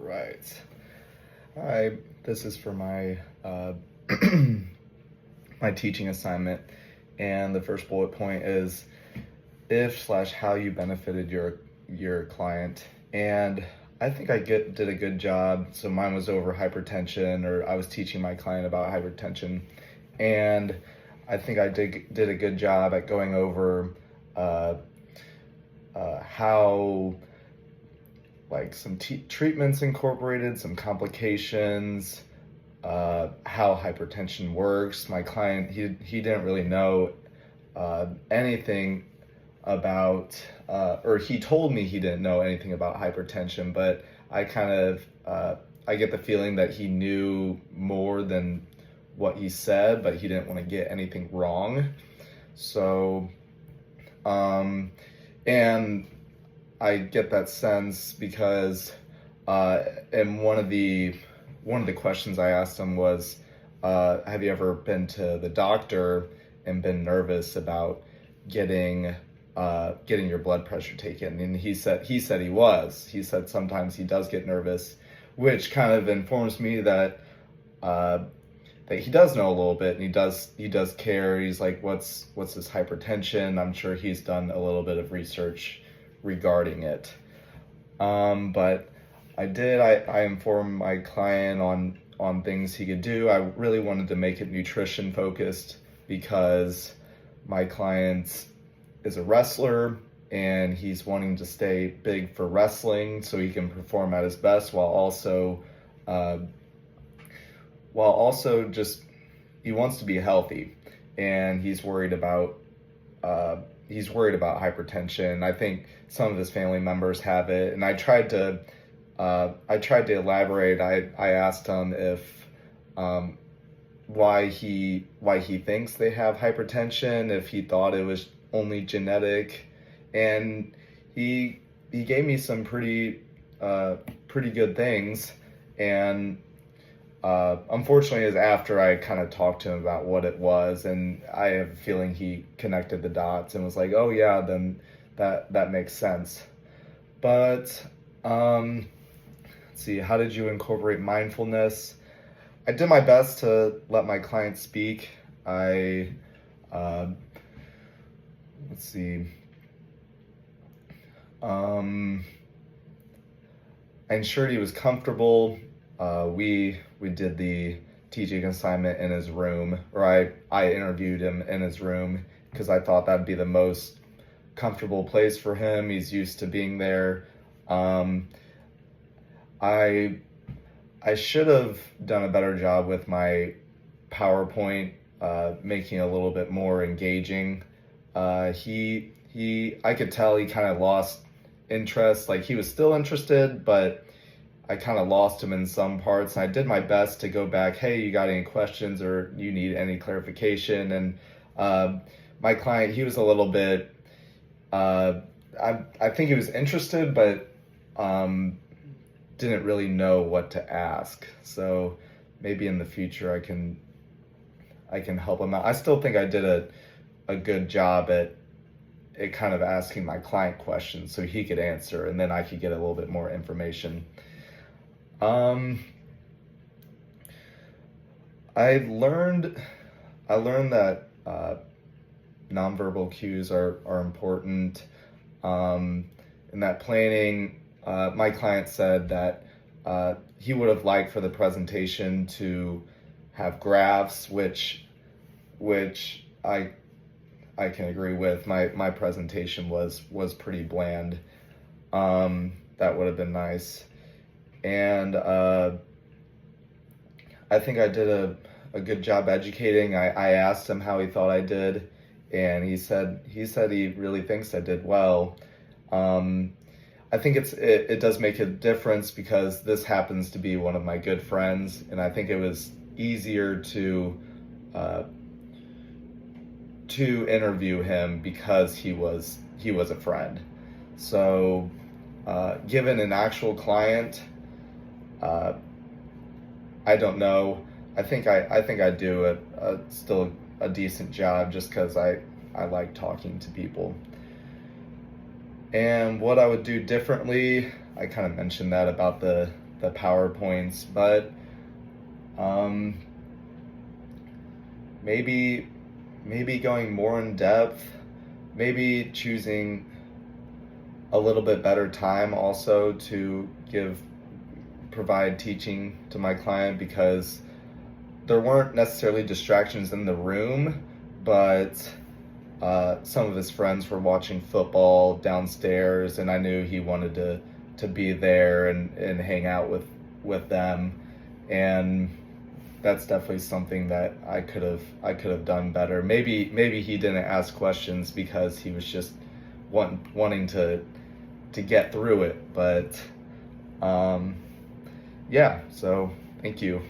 right. Hi, this is for my my teaching assignment, and the first bullet point is if slash how you benefited your client. And I think did a good job. So mine was over hypertension, or I was teaching my client about hypertension, and I think I did a good job at going over uh, how like some treatments incorporated, some complications, how hypertension works. My client, he didn't really know anything about, or he told me he didn't know anything about hypertension, but I get the feeling that he knew more than what he said, but he didn't want to get anything wrong. So, and I get that sense because and one of the questions I asked him was, have you ever been to the doctor and been nervous about getting your blood pressure taken? And he said he was. He said sometimes he does get nervous, which kind of informs me that that he does know a little bit, and he does care. He's like, what's this hypertension? I'm sure he's done a little bit of research regarding it. But I informed my client on things he could do. I really wanted to make it nutrition focused because my client is a wrestler and he's wanting to stay big for wrestling so he can perform at his best while also just he wants to be healthy, and he's worried about hypertension. I think some of his family members have it, and I tried to elaborate. I asked him if why he thinks they have hypertension, if he thought it was only genetic, and he gave me some pretty good things. And unfortunately, it was after I kind of talked to him about what it was, and I have a feeling he connected the dots and was like, "Oh yeah, then that makes sense." But let's see, how did you incorporate mindfulness? I did my best to let my client speak. Let's see. I ensured he was comfortable. We did the teaching assignment in his room, or I interviewed him in his room because I thought that'd be the most comfortable place for him. He's used to being there. I should have done a better job with my PowerPoint, making it a little bit more engaging. I could tell he kind of lost interest. Like, he was still interested, but I kind of lost him in some parts. And I did my best to go back, hey, you got any questions or you need any clarification? And my client, he was a little bit, I think he was interested, but didn't really know what to ask. So maybe in the future I can help him out. I still think I did a good job at kind of asking my client questions so he could answer, and then I could get a little bit more information. I learned that nonverbal cues are important. In that planning, my client said that he would have liked for the presentation to have graphs, which I can agree with. My presentation was pretty bland. That would have been nice. And I think I did a good job educating. I asked him how he thought I did, and he said he really thinks I did well. I think it does make a difference because this happens to be one of my good friends, and I think it was easier to interview him because he was a friend. So given an actual client, I don't know. I think I do still a decent job just because I like talking to people. And what I would do differently, I kind of mentioned that about the the PowerPoints, but um, maybe going more in depth, maybe choosing a little bit better time also to provide teaching to my client, because there weren't necessarily distractions in the room, but some of his friends were watching football downstairs, and I knew he wanted to be there and hang out with them, and that's definitely something that I could have done better. Maybe he didn't ask questions because he was just wanting to get through it, but yeah. So thank you.